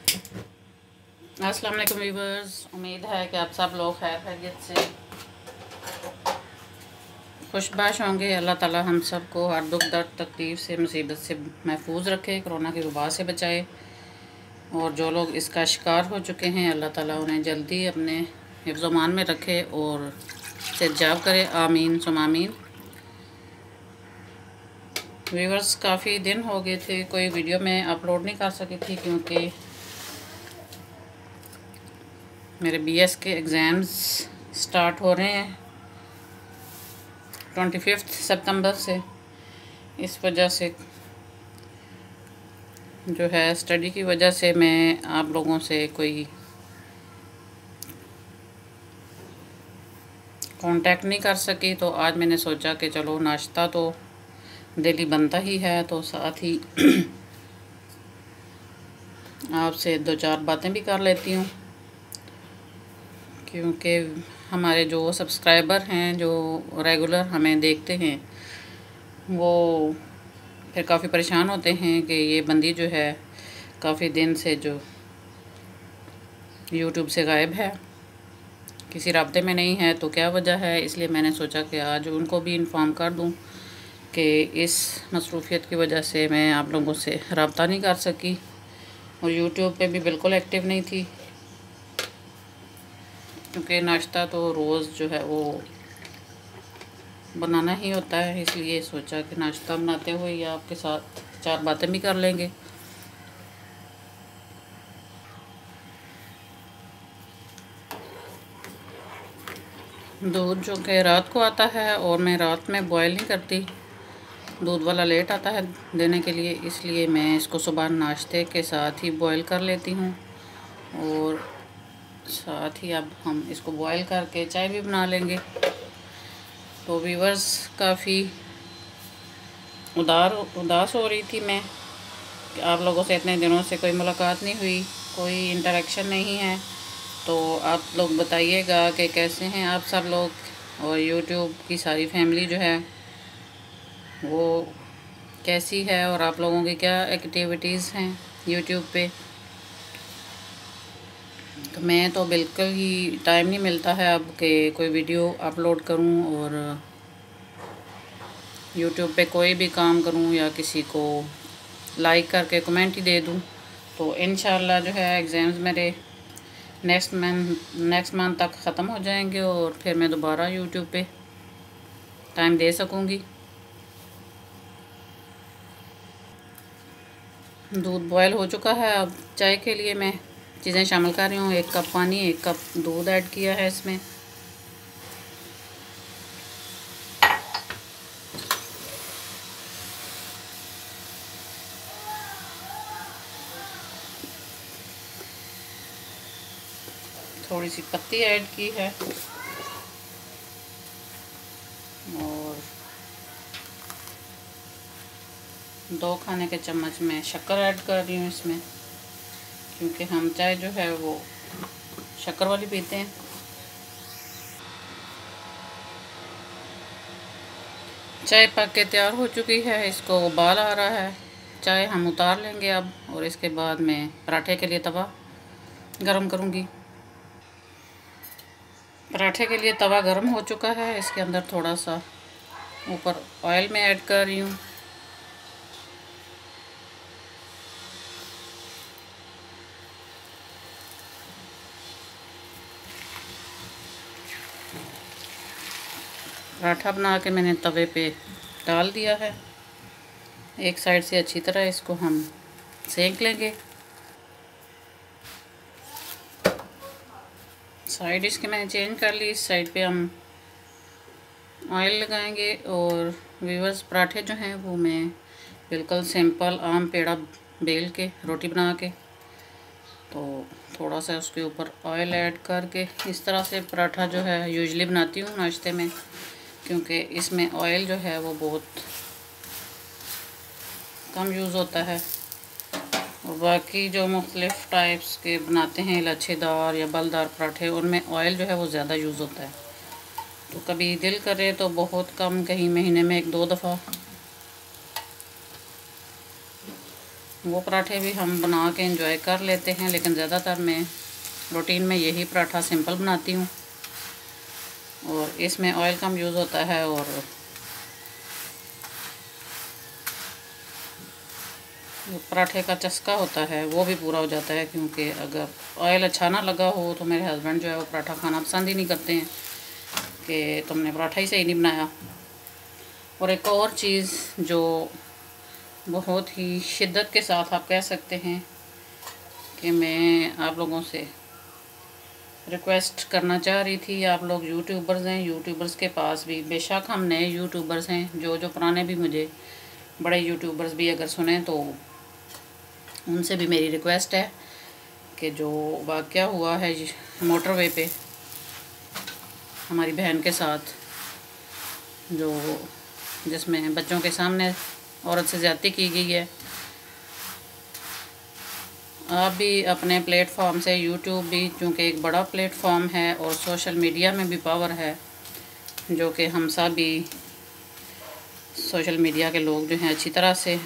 अस्सलाम वालेकुम व्यूअर्स, उम्मीद है कि आप सब लोग खैर खैरियत से खुशबाश होंगे। अल्लाह ताला हम सब को हर दुख दर्द तकलीफ़ से मुसीबत से महफूज रखे, कोरोना की वबा से बचाए। और जो लोग इसका शिकार हो चुके हैं अल्लाह ताला उन्हें जल्दी अपने हिफ्ज़-ओ-मान में रखे और सेहतयाब करे। आमीन सुम आमीन। व्यूअर्स, काफ़ी दिन हो गए थे कोई वीडियो मैं अपलोड नहीं कर सकी थी क्योंकि मेरे बीएस के एग्ज़ाम्स स्टार्ट हो रहे हैं 25 सितंबर से। इस वजह से जो है स्टडी की वजह से मैं आप लोगों से कोई कांटेक्ट नहीं कर सकी। तो आज मैंने सोचा कि चलो नाश्ता तो डेली बनता ही है, तो साथ ही आपसे दो चार बातें भी कर लेती हूँ, क्योंकि हमारे जो सब्सक्राइबर हैं जो रेगुलर हमें देखते हैं वो फिर काफ़ी परेशान होते हैं कि ये बंदी जो है काफ़ी दिन से जो यूट्यूब से गायब है, किसी राब्ते में नहीं है, तो क्या वजह है। इसलिए मैंने सोचा कि आज उनको भी इन्फॉर्म कर दूं कि इस मसरूफियत की वजह से मैं आप लोगों से रब्ता नहीं कर सकी और यूट्यूब पे भी बिल्कुल एक्टिव नहीं थी, क्योंकि नाश्ता तो रोज़ जो है वो बनाना ही होता है। इसलिए सोचा कि नाश्ता बनाते हुए या आपके साथ चार बातें भी कर लेंगे। दूध जो कि रात को आता है और मैं रात में बॉयल नहीं करती, दूध वाला लेट आता है देने के लिए, इसलिए मैं इसको सुबह नाश्ते के साथ ही बॉयल कर लेती हूँ। और साथ ही अब हम इसको बॉयल करके चाय भी बना लेंगे। तो व्यूअर्स, काफ़ी उदास हो रही थी मैं कि आप लोगों से इतने दिनों से कोई मुलाकात नहीं हुई, कोई इंटरेक्शन नहीं है। तो आप लोग बताइएगा कि कैसे हैं आप सब लोग, और यूट्यूब की सारी फैमिली जो है वो कैसी है, और आप लोगों की क्या एक्टिविटीज़ हैं यूट्यूब पे। तो मैं तो बिल्कुल ही टाइम नहीं मिलता है अब कि कोई वीडियो अपलोड करूं और यूट्यूब पे कोई भी काम करूं या किसी को लाइक करके कमेंट ही दे दूं। तो इंशाल्लाह जो है एग्ज़ाम्स मेरे नेक्स्ट मंथ तक ख़त्म हो जाएंगे और फिर मैं दोबारा यूट्यूब पे टाइम दे सकूंगी। दूध बॉयल हो चुका है। अब चाय के लिए मैं चीज़ें शामिल कर रही हूँ। 1 कप पानी, 1 कप दूध ऐड किया है इसमें। थोड़ी सी पत्ती ऐड की है और 2 खाने के चम्मच में शक्कर ऐड कर रही हूँ इसमें, क्योंकि हम चाय जो है वो शक्कर वाली पीते हैं। चाय पक के तैयार हो चुकी है, इसको उबाल आ रहा है। चाय हम उतार लेंगे अब, और इसके बाद मैं पराठे के लिए तवा गरम करूँगी। पराठे के लिए तवा गरम हो चुका है, इसके अंदर थोड़ा सा ऊपर ऑयल में ऐड कर रही हूँ। पराठा बना के मैंने तवे पे डाल दिया है। एक साइड से अच्छी तरह इसको हम सेक लेंगे। साइड इसके मैंने चेंज कर ली, इस साइड पे हम ऑयल लगाएंगे। और व्यूअर्स, पराठे जो हैं वो मैं बिल्कुल सिंपल आम पेड़ा बेल के रोटी बना के, तो थोड़ा सा उसके ऊपर ऑयल ऐड करके इस तरह से पराठा जो है यूजुअली बनाती हूँ नाश्ते में, क्योंकि इसमें ऑयल जो है वो बहुत कम यूज़ होता है। और बाकी जो मुख्तलिफ़ टाइप्स के बनाते हैं लच्छेदार या बलदार पराठे, उनमें ऑयल जो है वो ज़्यादा यूज़ होता है। तो कभी दिल करे तो बहुत कम, कहीं महीने में 1-2 दफ़ा वो पराठे भी हम बना के एंजॉय कर लेते हैं, लेकिन ज़्यादातर मैं रूटीन में यही पराठा सिंपल बनाती हूँ और इसमें ऑयल कम यूज़ होता है और जो पराठे का चस्का होता है वो भी पूरा हो जाता है, क्योंकि अगर ऑयल अच्छा ना लगा हो तो मेरे हस्बैंड जो है वो पराठा खाना पसंद ही नहीं करते हैं कि तुमने पराठा ही सही नहीं बनाया। और एक और चीज़ जो बहुत ही शिद्दत के साथ आप कह सकते हैं कि मैं आप लोगों से रिक्वेस्ट करना चाह रही थी, आप लोग यूट्यूबर्स हैं, यूट्यूबर्स के पास भी बेशक हम नए यूट्यूबर्स हैं, जो पुराने भी मुझे बड़े यूट्यूबर्स भी अगर सुने तो उनसे भी मेरी रिक्वेस्ट है कि जो वाक़या हुआ है मोटरवे पे हमारी बहन के साथ, जो जिसमें बच्चों के सामने औरत से ज़्यादती की गई है, आप भी अपने प्लेटफॉर्म से, यूट्यूब भी चूँकि एक बड़ा प्लेटफॉर्म है और सोशल मीडिया में भी पावर है, जो कि हम सब भी सोशल मीडिया के लोग जो हैं अच्छी तरह से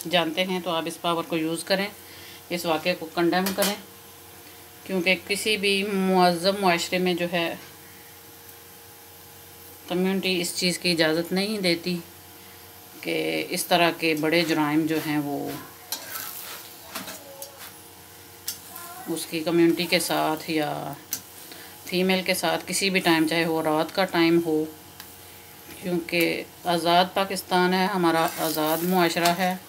जानते हैं, तो आप इस पावर को यूज़ करें, इस वाक़े को कंडेम करें, क्योंकि किसी भी मुअज़्ज़म मुआशरे में जो है कम्युनिटी इस चीज़ की इजाज़त नहीं देती कि इस तरह के बड़े जुराइम जो हैं वो उसकी कम्युनिटी के साथ या फीमेल के साथ किसी भी टाइम, चाहे वो रात का टाइम हो, क्योंकि आज़ाद पाकिस्तान है, हमारा आज़ाद मुआशरा है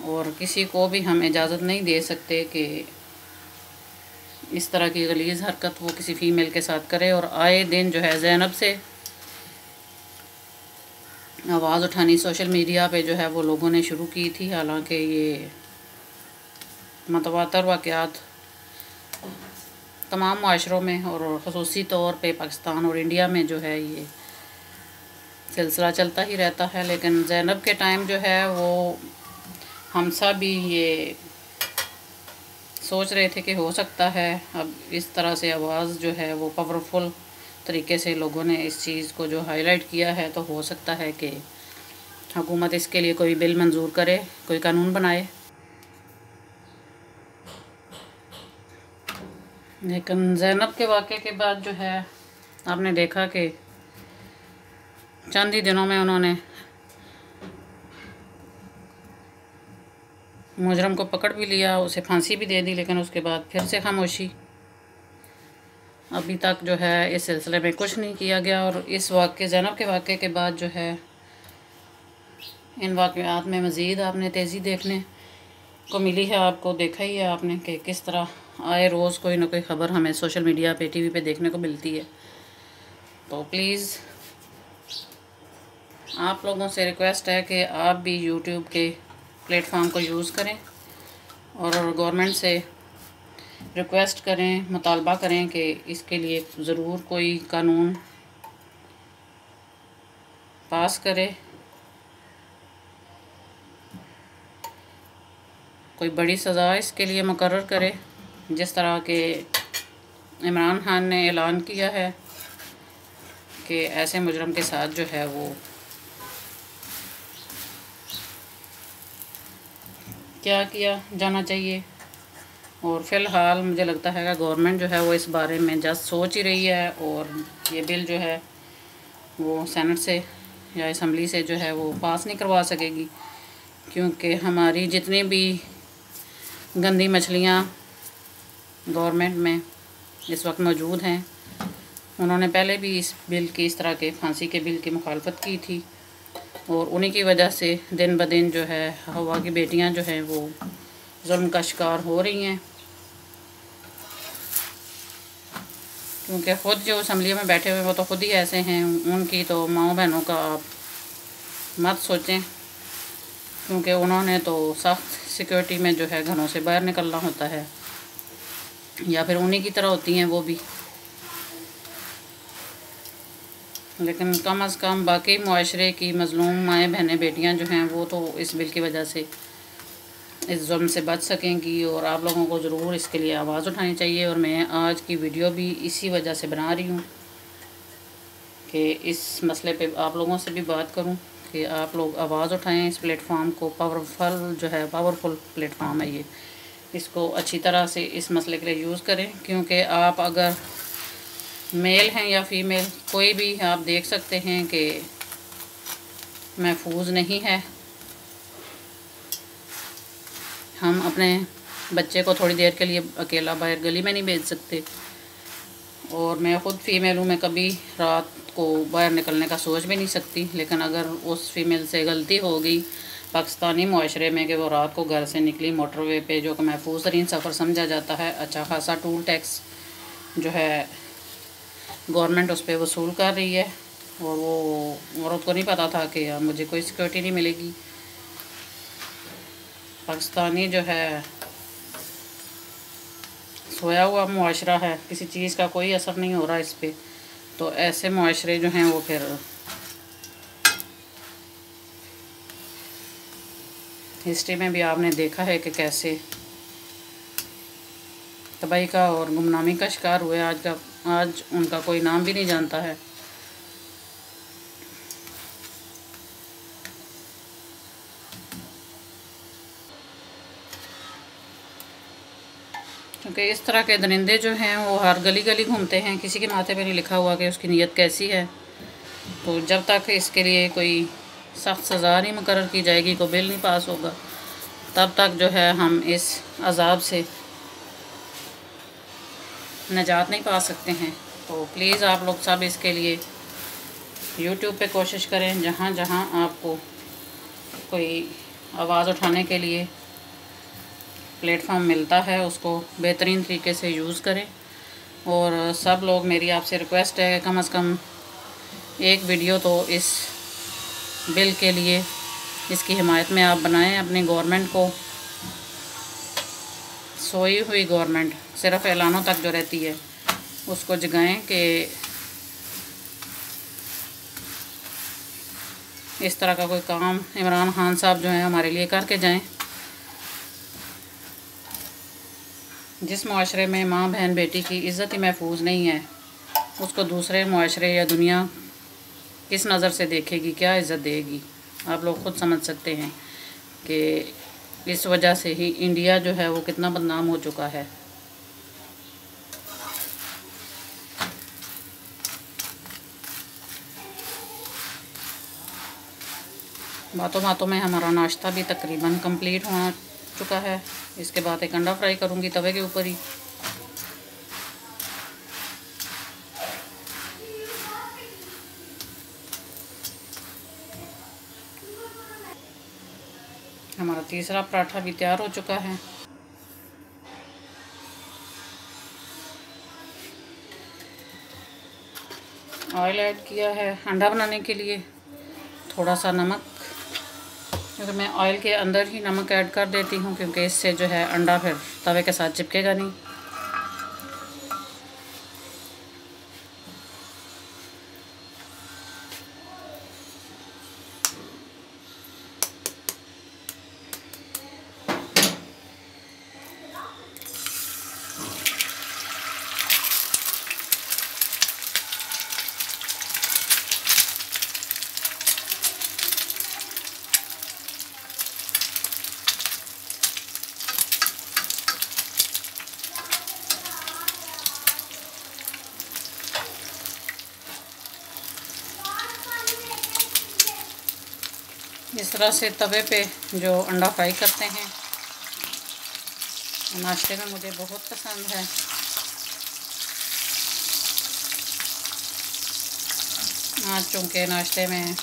और किसी को भी हम इजाज़त नहीं दे सकते कि इस तरह की गलीज़ हरकत वो किसी फ़ीमेल के साथ करे। और आए दिन जो है ज़ैनब से आवाज़ उठानी सोशल मीडिया पे जो है वो लोगों ने शुरू की थी, हालांकि ये मतवातर वाक़यात तमाम मुआशरों में और ख़ुसूसी तौर पे पाकिस्तान और इंडिया में जो है ये सिलसिला चलता ही रहता है। लेकिन ज़ैनब के टाइम जो है वो हम सब भी ये सोच रहे थे कि हो सकता है अब इस तरह से आवाज़ जो है वो पावरफुल तरीके से लोगों ने इस चीज़ को जो हाईलाइट किया है, तो हो सकता है कि हुकूमत इसके लिए कोई बिल मंजूर करे, कोई कानून बनाए। लेकिन ज़ैनब के वाक़े के बाद जो है आपने देखा कि चंद ही दिनों में उन्होंने मुजरम को पकड़ भी लिया, उसे फांसी भी दे दी, लेकिन उसके बाद फिर से खामोशी। अभी तक जो है इस सिलसिले में कुछ नहीं किया गया। और इस वाक़े ज़ैनब के वाक़े के बाद जो है इन वाक़यात में मज़ीद आपने तेज़ी देखने को मिली है। आपको देखा ही है आपने कि किस तरह आए रोज़ कोई ना कोई ख़बर हमें सोशल मीडिया पे, टीवी पे देखने को मिलती है। तो प्लीज़ आप लोगों से रिक्वेस्ट है कि आप भी यूट्यूब के प्लेटफॉर्म को यूज़ करें और गवर्नमेंट से रिक्वेस्ट करें, मुतालबा करें कि इसके लिए ज़रूर कोई कानून पास करे, कोई बड़ी सज़ा इसके लिए मुकर्रर करे, जिस तरह के इमरान खान ने ऐलान किया है कि ऐसे मुजरम के साथ जो है वो क्या किया जाना चाहिए। और फ़िलहाल मुझे लगता है कि गवर्नमेंट जो है वो इस बारे में जस्ट सोच ही रही है और ये बिल जो है वो सेनेट से या असम्बली से जो है वो पास नहीं करवा सकेगी, क्योंकि हमारी जितनी भी गंदी मछलियाँ गवर्नमेंट में इस वक्त मौजूद हैं, उन्होंने पहले भी इस बिल की, इस तरह के फांसी के बिल की मुखालफत की थी और उन्हीं की वजह से दिन ब दिन जो है हवा की बेटियां जो हैं वो जुल्म का शिकार हो रही हैं, क्योंकि ख़ुद जो असम्बली में बैठे हुए वो तो ख़ुद ही ऐसे हैं। उनकी तो माओ बहनों का आप मत सोचें, क्योंकि उन्होंने तो सख्त सिक्योरिटी में जो है घरों से बाहर निकलना होता है, या फिर उन्हीं की तरह होती हैं वो भी। लेकिन कम अज़ कम बाकी मुआशरे की मज़लूम माएँ बहनें बेटियां जो हैं वो तो इस बिल की वजह से इस जुल्म से बच सकेंगी। और आप लोगों को ज़रूर इसके लिए आवाज़ उठानी चाहिए। और मैं आज की वीडियो भी इसी वजह से बना रही हूँ कि इस मसले पे आप लोगों से भी बात करूँ, कि आप लोग आवाज़ उठाएं इस प्लेटफॉर्म को। पावरफुल प्लेटफॉर्म है ये। इसको अच्छी तरह से इस मसले के लिए यूज़ करें, क्योंकि आप अगर मेल हैं या फीमेल कोई भी, आप देख सकते हैं कि महफूज नहीं है। हम अपने बच्चे को थोड़ी देर के लिए अकेला बाहर गली में नहीं भेज सकते, और मैं ख़ुद फ़ीमेल हूँ, मैं कभी रात को बाहर निकलने का सोच भी नहीं सकती। लेकिन अगर उस फीमेल से गलती हो गई पाकिस्तानी माशरे में कि वो रात को घर से निकली मोटरवे पे, जो कि महफूज तरीन सफ़र समझा जाता है, अच्छा खासा टूल टैक्स जो है गवर्नमेंट उस पर वसूल कर रही है, और वो औरत को नहीं पता था कि मुझे कोई सिक्योरिटी नहीं मिलेगी। पाकिस्तानी जो है सोया हुआ मुआशरा है, किसी चीज़ का कोई असर नहीं हो रहा इस पर। तो ऐसे मुआशरे जो हैं वो फिर हिस्ट्री में भी आपने देखा है कि कैसे तबाही का और गुमनामी का शिकार हुए। आज उनका कोई नाम भी नहीं जानता है। क्योंकि इस तरह के दरिंदे जो हैं वो हर गली गली घूमते हैं, किसी के माथे पे नहीं लिखा हुआ कि उसकी नीयत कैसी है। तो जब तक इसके लिए कोई सख्त सज़ा नहीं मुकर्रर की जाएगी, कोई बिल नहीं पास होगा, तब तक जो है हम इस अजाब से निजात नहीं पा सकते हैं। तो प्लीज़ आप लोग सब इसके लिए यूट्यूब पे कोशिश करें, जहाँ जहाँ आपको कोई आवाज़ उठाने के लिए प्लेटफॉर्म मिलता है उसको बेहतरीन तरीके से यूज़ करें। और सब लोग, मेरी आपसे रिक्वेस्ट है कम से कम एक वीडियो तो इस बिल के लिए, इसकी हिमायत में आप बनाएं। अपनी गवर्नमेंट को, सोई हुई गवर्नमेंट सिर्फ ऐलानों तक जो रहती है, उसको जगाएं कि इस तरह का कोई काम इमरान खान साहब जो हैं हमारे लिए करके जाएं। जिस मुआशरे में माँ बहन बेटी की इज़्ज़त ही महफूज नहीं है, उसको दूसरे मुआशरे या दुनिया किस नज़र से देखेगी, क्या इज़्ज़त देगी। आप लोग खुद समझ सकते हैं कि इस वजह से ही इंडिया जो है वो कितना बदनाम हो चुका है। बातों बातों में हमारा नाश्ता भी तकरीबन कंप्लीट हो चुका है। इसके बाद एक अंडा फ्राई करूँगी तवे के ऊपर ही। हमारा तीसरा पराठा भी तैयार हो चुका है। ऑयल ऐड किया है अंडा बनाने के लिए, थोड़ा सा नमक, क्योंकि मैं ऑयल के अंदर ही नमक ऐड कर देती हूँ, क्योंकि इससे जो है अंडा फिर तवे के साथ चिपकेगा नहीं। इस तरह से तवे पे जो अंडा फ्राई करते हैं, नाश्ते में मुझे बहुत पसंद है। आज चूँकि नाश्ते में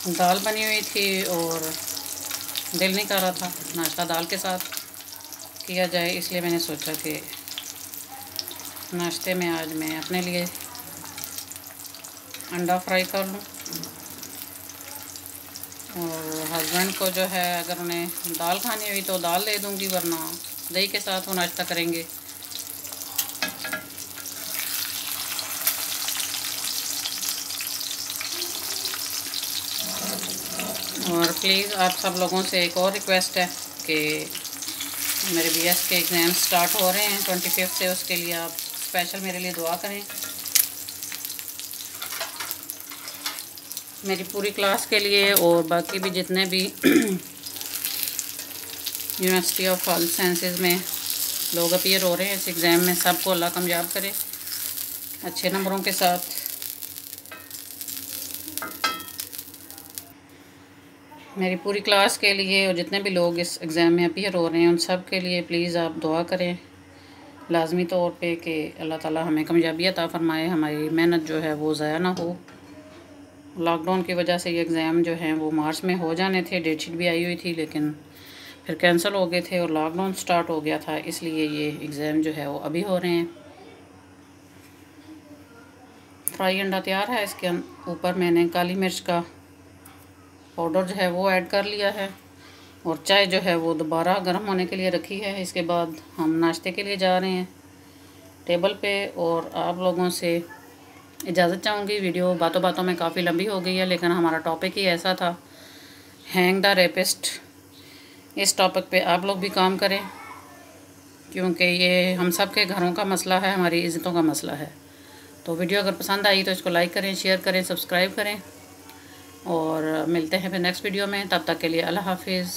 दाल बनी हुई थी और दिल नहीं कर रहा था नाश्ता दाल के साथ किया जाए, इसलिए मैंने सोचा कि नाश्ते में आज मैं अपने लिए अंडा फ्राई कर लूँ। और हस्बैंड को जो है अगर उन्हें दाल खानी हुई तो दाल दे दूँगी, वरना दही के साथ वो नाश्ता करेंगे। और प्लीज़ आप सब लोगों से एक और रिक्वेस्ट है कि मेरे बीएस के एग्ज़ाम स्टार्ट हो रहे हैं 25 से, उसके लिए आप स्पेशल मेरे लिए दुआ करें। मेरी पूरी क्लास के लिए और बाकी भी जितने भी यूनिवर्सिटी ऑफ हेल्थ साइंसेज में लोग अपीयर हो रहे हैं इस एग्ज़ाम में, सबको अल्लाह कामयाब करे अच्छे नंबरों के साथ। मेरी पूरी क्लास के लिए और जितने भी लोग इस एग्ज़ाम में अपीयर हो रहे हैं उन सब के लिए प्लीज़ आप दुआ करें लाजमी तौर पे कि अल्लाह ताला हमें कामयाबी अता फ़रमाए, हमारी मेहनत जो है वो ज़ाया ना हो। लॉकडाउन की वजह से ये एग्ज़ाम जो हैं वो मार्च में हो जाने थे, डेटशीट भी आई हुई थी, लेकिन फिर कैंसिल हो गए थे और लॉकडाउन स्टार्ट हो गया था, इसलिए ये एग्ज़ाम जो है वो अभी हो रहे हैं। फ्राई अंडा तैयार है, इसके ऊपर मैंने काली मिर्च का पाउडर जो है वो ऐड कर लिया है और चाय जो है वो दोबारा गर्म होने के लिए रखी है। इसके बाद हम नाश्ते के लिए जा रहे हैं टेबल पे और आप लोगों से इजाज़त चाहूँगी। वीडियो बातों बातों में काफ़ी लंबी हो गई है, लेकिन हमारा टॉपिक ही ऐसा था, हैंग द रेपिस्ट। इस टॉपिक पे आप लोग भी काम करें क्योंकि ये हम सब के घरों का मसला है, हमारी इज़्ज़तों का मसला है। तो वीडियो अगर पसंद आई तो इसको लाइक करें, शेयर करें, सब्सक्राइब करें और मिलते हैं फिर नेक्स्ट वीडियो में। तब तक के लिए अल्लाह हाफिज़।